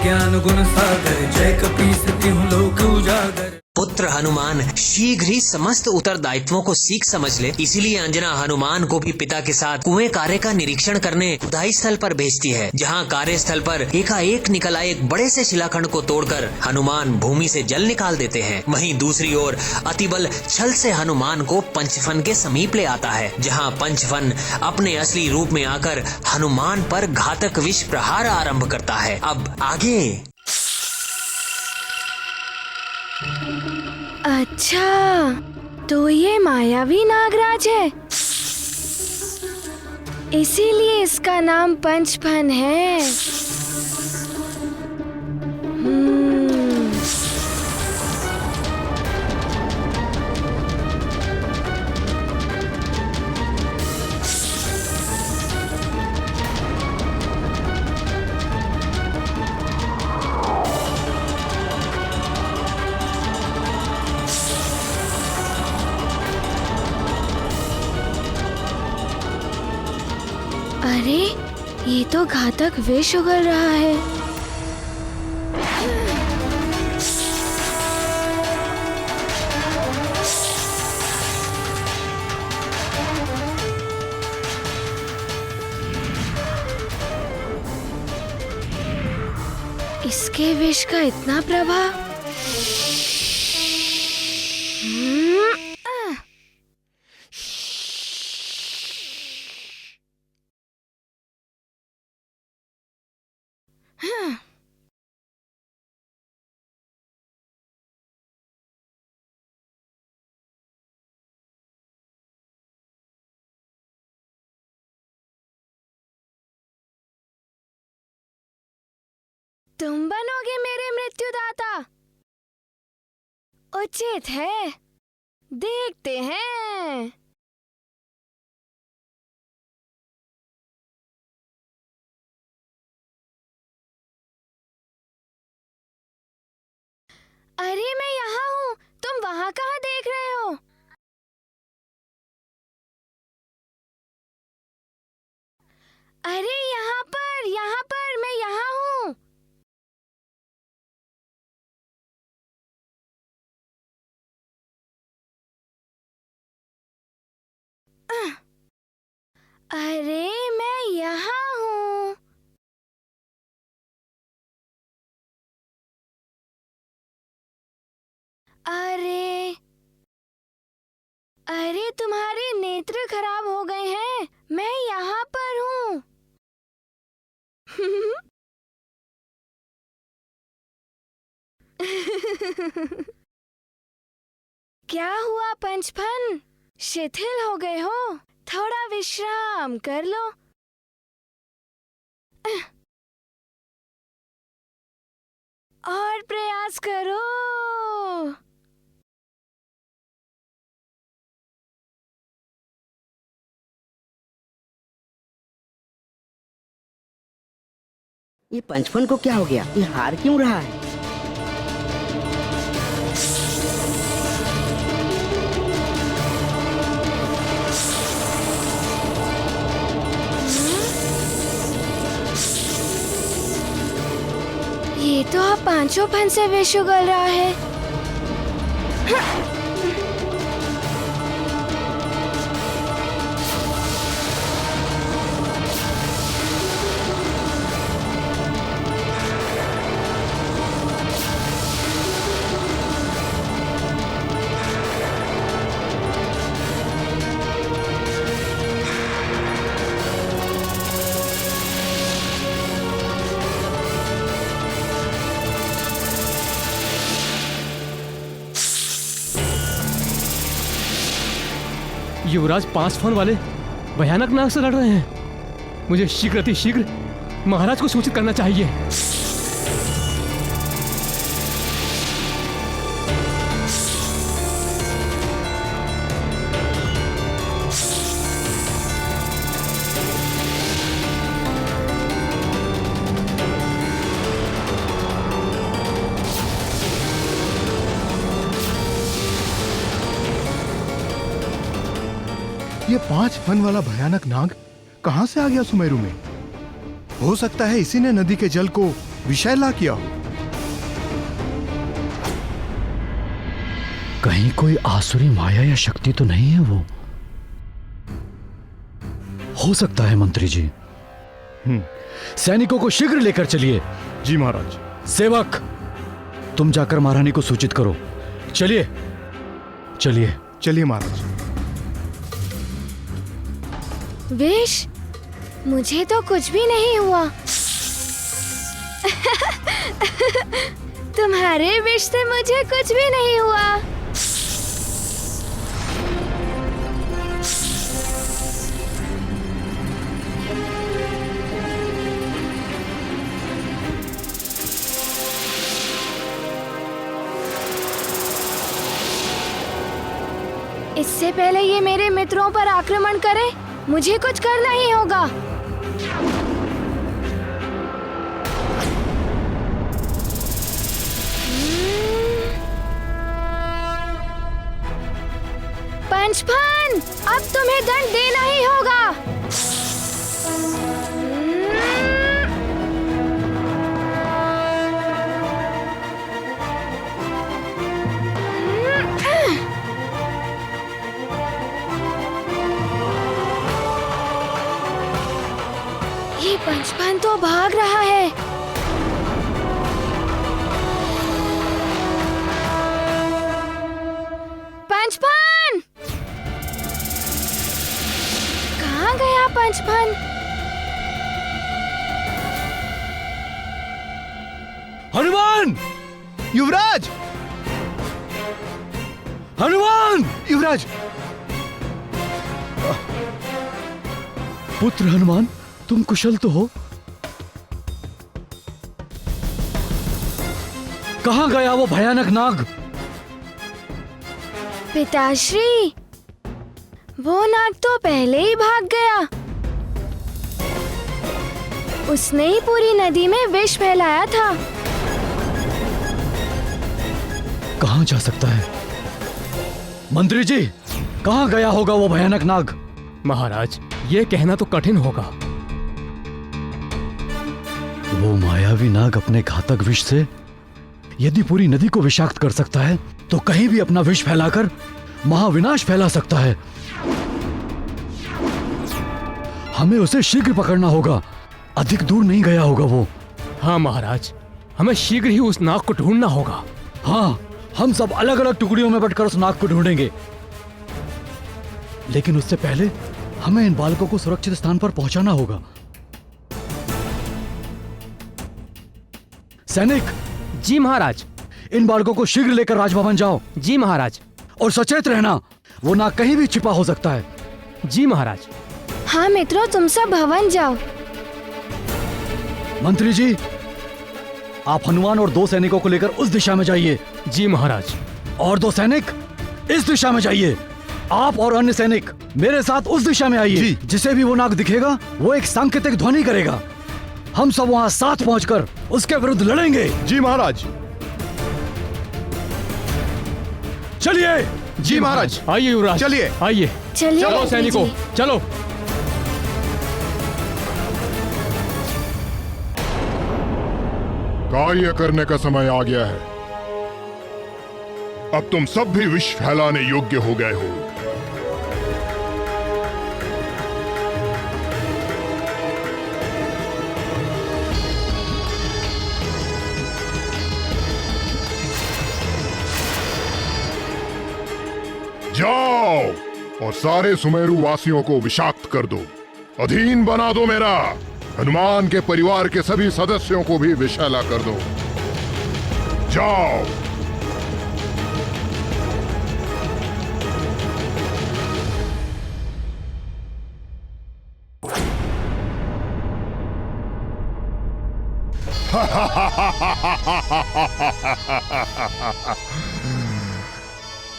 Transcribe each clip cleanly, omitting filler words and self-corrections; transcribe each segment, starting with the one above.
ज्ञान गुण सागर, जय कपीस तिहुँ लोक उजागर। पुत्र हनुमान शीघ्र ही समस्त उत्तरदायित्वों को सीख समझ ले, इसीलिए अंजना हनुमान को भी पिता के साथ कुएं कार्य का निरीक्षण करने खुदाई स्थल पर भेजती है, जहां कार्यस्थल पर एकाएक निकल आए एक बड़े से शिलाखंड को तोड़कर हनुमान भूमि से जल निकाल देते हैं। वहीं दूसरी ओर अतिबल छल से हनुमान को पंचफन के समीप ले आता है, जहां पंचफन अपने असली रूप में आकर हनुमान पर घातक विष प्रहार आरंभ करता है। अब आगे। अच्छा, तो ये मायावी नागराज है, इसीलिए इसका नाम पंचफन है। अरे, ये तो घातक विष उगल रहा है। इसके विष का इतना प्रभाव। तुम बनोगे मेरे मृत्युदाता? उचित है, देखते हैं। अरे मैं यहाँ हूँ, तुम वहाँ कहाँ देख रहे हो? अरे यहाँ पर मैं यहाँ हूँ। अरे मैं यहाँ हूँ। अरे तुम्हारे नेत्र खराब हो गए हैं, मैं यहाँ पर हूँ। क्या हुआ पंचफन? शिथिल हो गए हो? थोड़ा विश्राम कर लो। और प्रयास करो। ये पंचफन को क्या हो गया? ये हार क्यों रहा है? ये तो अब पांचों फन से विष उगल रहा है। युवराज पांच फन वाले भयानक नाग से लड़ रहे हैं। मुझे शीघ्र अतिशीघ्र महाराज को सूचित करना चाहिए। ये 5 फन वाला भयानक नाग कहां से आ गया सुमेरु में? हो सकता है इसी ने नदी के जल को विषैला किया हो। कहीं कोई आसुरी माया या शक्ति तो नहीं है वो? हो सकता है मंत्री जी। सैनिकों को शीघ्र लेकर चलिए। जी महाराज। सेवक, तुम जाकर महारानी को सूचित करो। चलिए चलिए। चलिए महाराज। विश, मुझे तो कुछ भी नहीं हुआ। तुम्हारे विश से मुझे कुछ भी नहीं हुआ। इससे पहले ये मेरे मित्रों पर आक्रमण करे, मुझे कुछ करना ही होगा। पंचफन, अब तुम्हें दंड देना ही होगा। ये पंचफन तो भाग रहा है। पंचफन! कहाँ गया पंचफन? हनुमान! युवराज! हनुमान! युवराज! पुत्र हनुमान, तुम कुशल तो हो? कहाँ गया वो भयानक नाग? पिताश्री, वो नाग तो पहले ही भाग गया। उसने ही पूरी नदी में विष फैलाया था। कहाँ जा सकता है? मंत्री जी, कहाँ गया होगा वो भयानक नाग? महाराज, ये कहना तो कठिन होगा। वो मायावी नाग अपने घातक विष से यदि पूरी नदी को विषाक्त कर सकता है, तो कहीं भी अपना विष फैलाकर महाविनाश फैला सकता है। हमें उसे शीघ्र पकड़ना होगा। अधिक दूर नहीं गया होगा वो। हाँ महाराज, हमें शीघ्र ही उस नाग को ढूंढना होगा। हाँ, हम सब अलग अलग टुकड़ियों में बंटकर उस नाग को ढूंढेंगे। लेकिन उससे पहले हमें इन बालकों को सुरक्षित स्थान पर पहुंचाना होगा। सैनिक! जी महाराज। इन बालकों को शीघ्र लेकर राजभवन जाओ। जी महाराज। और सचेत रहना, वो नाग कहीं भी छिपा हो सकता है। जी महाराज। हाँ मित्रों, तुम सब भवन जाओ। मंत्री जी, आप हनुमान और 2 सैनिकों को लेकर उस दिशा में जाइए। जी महाराज। और 2 सैनिक इस दिशा में जाइए। आप और अन्य सैनिक मेरे साथ उस दिशा में आइए। जिसे भी वो नाग दिखेगा, वो एक सांकेतिक ध्वनि करेगा। हम सब वहां साथ पहुंचकर उसके विरुद्ध लड़ेंगे। जी महाराज। चलिए। जी महाराज। आइए युवराज, चलिए। आइए। चलिए चलो मंत्री सैनिकों, जी। चलो। कार्य करने का समय आ गया है। अब तुम सब भी विष फैलाने योग्य हो गए हो। जाओ और सारे सुमेरु वासियों को विषाक्त कर दो, अधीन बना दो मेरा। हनुमान के परिवार के सभी सदस्यों को भी विषैला कर दो। जाओ।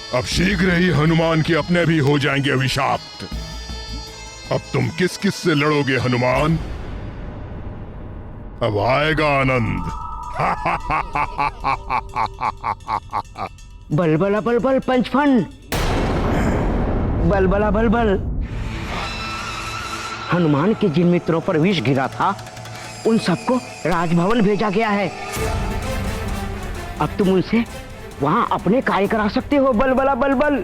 अब शीघ्र ही हनुमान के अपने भी हो जाएंगे अभिशाप्त। अब तुम किस किस से लड़ोगे हनुमान? अब आएगा आनंद। बलबला बलबल पंचफन, बलबला बलबल। हनुमान के जिन मित्रों पर विष गिरा था, उन सबको राजभवन भेजा गया है। अब तुम उनसे वहां अपने कार्य करा सकते हो। बल बला बल बल।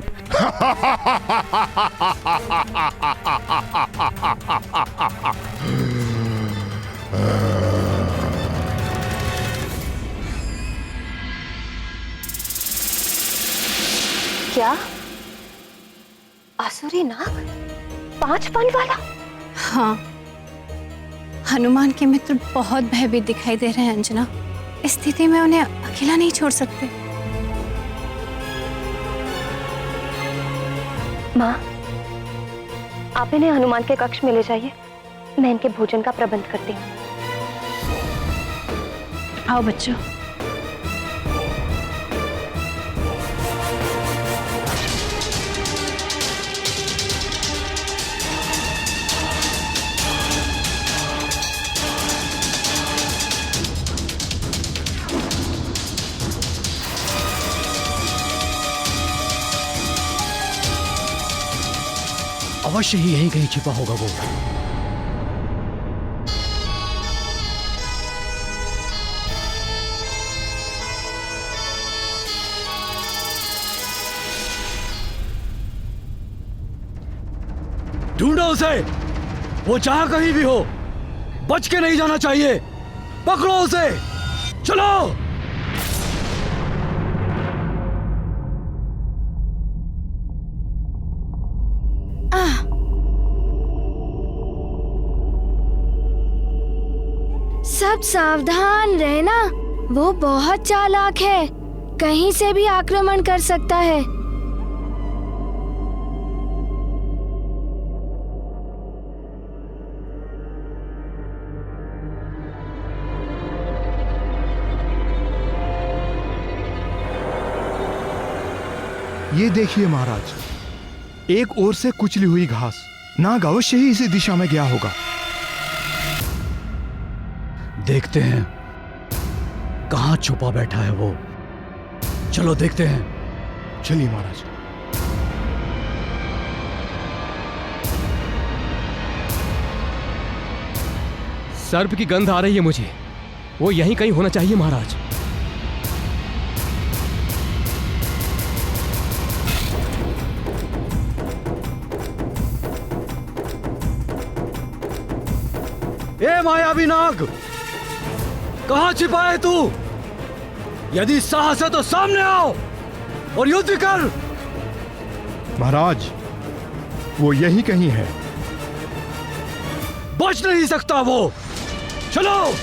क्या आसुरी नाग 5 फन वाला? हाँ, हनुमान के मित्र बहुत भयभीत दिखाई दे रहे हैं अंजना। इस स्थिति में उन्हें अकेला नहीं छोड़ सकते। माँ, आप इन्हें हनुमान के कक्ष में ले जाइए, मैं इनके भोजन का प्रबंध करती हूँ। आओ बच्चों। अवश्य ही यहीं कहीं छिपा होगा वो। ढूंढो उसे, वो जहां कहीं भी हो, बच के नहीं जाना चाहिए। पकड़ो उसे, चलो। सब सावधान रहना, वो बहुत चालाक है, कहीं से भी आक्रमण कर सकता है। ये देखिए महाराज, एक ओर से कुचली हुई घास। नाग अवश्य ही इसी दिशा में गया होगा। देखते हैं कहां छुपा बैठा है वो। चलो देखते हैं। चलिए महाराज। सर्प की गंध आ रही है मुझे। वो यहीं कहीं होना चाहिए महाराज। ए मायावी नाग, कहां छिपा है तू? यदि साहस है तो सामने आओ और युद्ध कर। महाराज, वो यहीं कहीं है। बच नहीं सकता वो। चलो।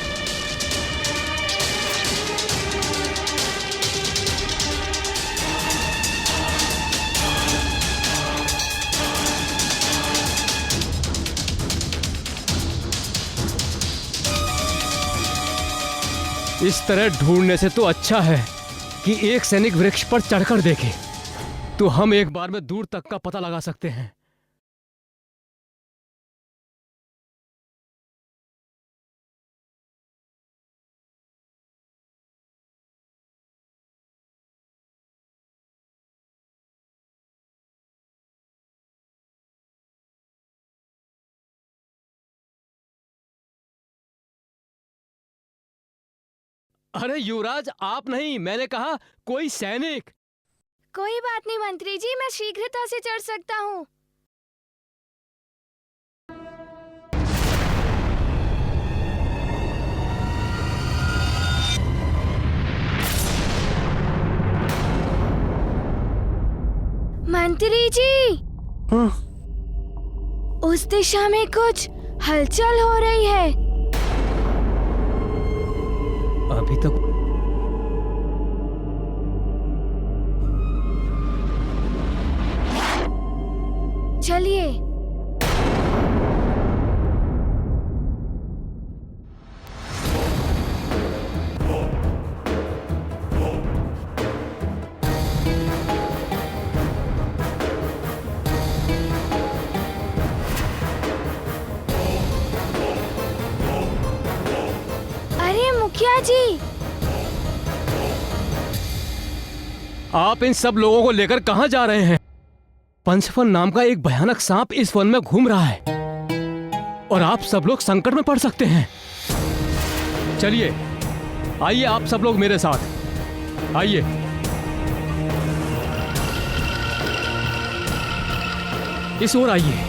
इस तरह ढूंढने से तो अच्छा है कि एक सैनिक वृक्ष पर चढ़कर देखे, तो हम एक बार में दूर तक का पता लगा सकते हैं। अरे युवराज, आप नहीं, मैंने कहा कोई सैनिक। कोई बात नहीं मंत्री जी, मैं शीघ्रता से चढ़ सकता हूँ। मंत्री जी, उस दिशा में कुछ हलचल हो रही है। अभी तक चलिए। अरे मुखिया जी, आप इन सब लोगों को लेकर कहां जा रहे हैं? पंचफन नाम का एक भयानक सांप इस वन में घूम रहा है और आप सब लोग संकट में पड़ सकते हैं। चलिए, आइए आप सब लोग मेरे साथ आइए। इस ओर आइए।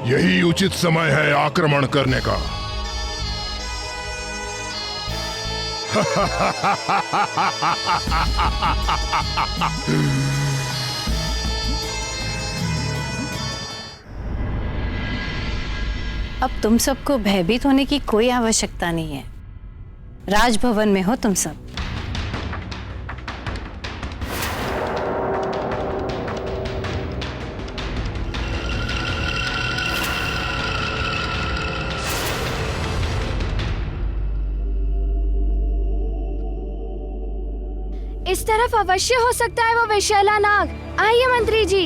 यही उचित समय है आक्रमण करने का। अब तुम सबको भयभीत होने की कोई आवश्यकता नहीं है। राजभवन में हो तुम सब। इस तरफ अवश्य हो सकता है वो विशैला नाग। आइए मंत्री जी।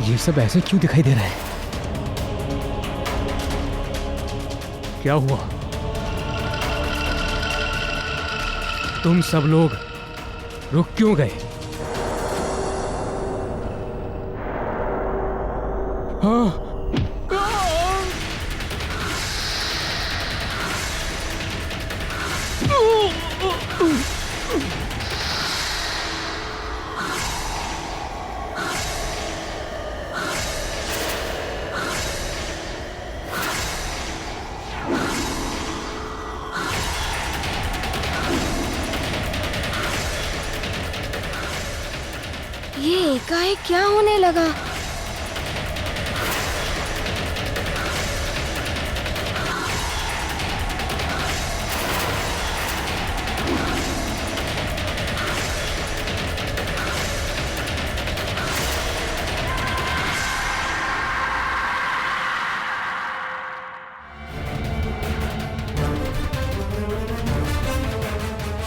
ये सब ऐसे क्यों दिखाई दे रहा है? क्या हुआ? तुम सब लोग रुक क्यों गए? हाँ, ये एकाएक क्या होने लगा?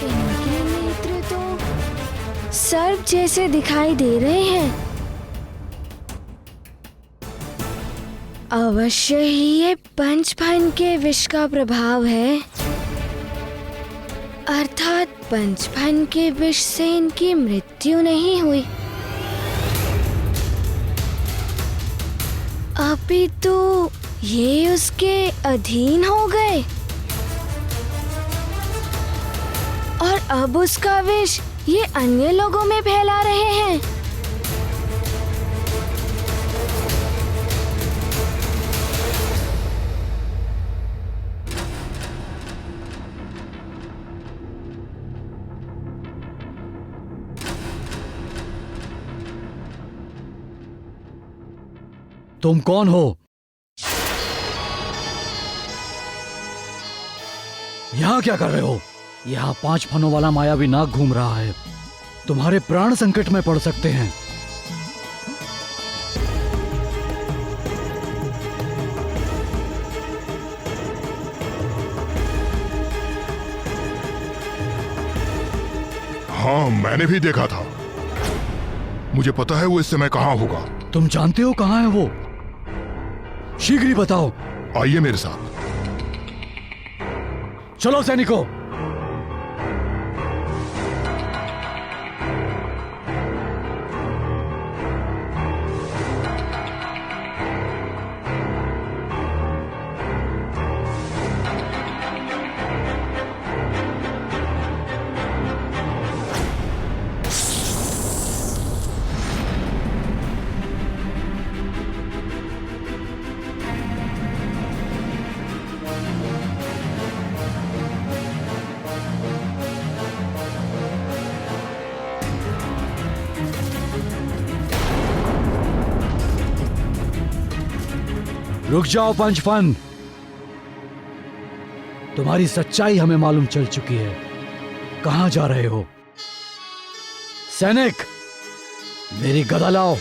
इनके नेत्र तो सर्प जैसे दिखाई दे रहे हैं। अवश्य ही ये पंचफन के विष का प्रभाव है, अर्थात पंचफन के विष से इनकी मृत्यु नहीं हुई, अपितु ये उसके अधीन हो गए और अब उसका विष ये अन्य लोगों में फैला रहे हैं। तुम कौन हो? यहां क्या कर रहे हो? यहाँ 5 फनों वाला मायावी नाग घूम रहा है। तुम्हारे प्राण संकट में पड़ सकते हैं। हाँ, मैंने भी देखा था। मुझे पता है वो इस समय कहाँ होगा। तुम जानते हो कहाँ है वो? शीघ्र ही बताओ। आइए मेरे साथ। चलो सैनिकों। रुक जाओ पंचफन, तुम्हारी सच्चाई हमें मालूम चल चुकी है। कहां जा रहे हो? सैनिक, मेरी गदा लाओ।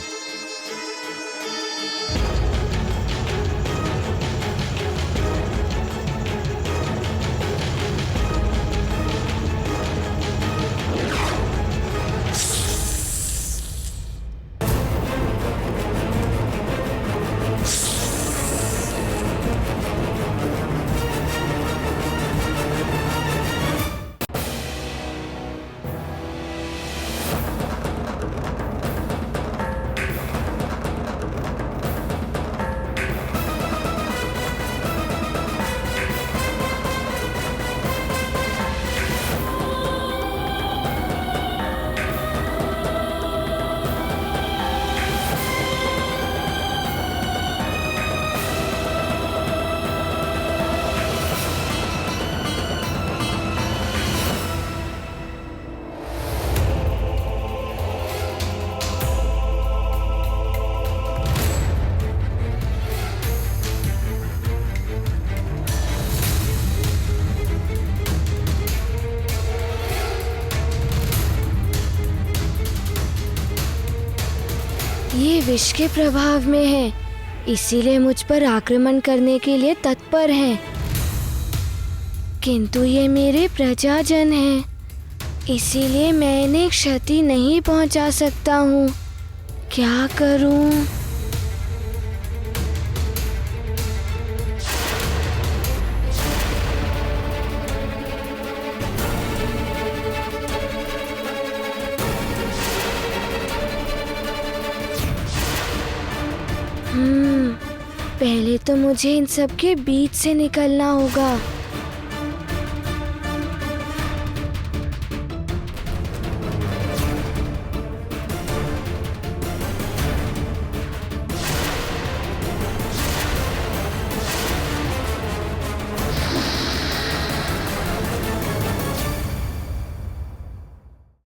ये विष के प्रभाव में है, इसीलिए मुझ पर आक्रमण करने के लिए तत्पर हैं। किंतु ये मेरे प्रजाजन हैं, इसीलिए मैं इन्हें क्षति नहीं पहुंचा सकता हूँ। क्या करूँ? पहले तो मुझे इन सब के बीच से निकलना होगा।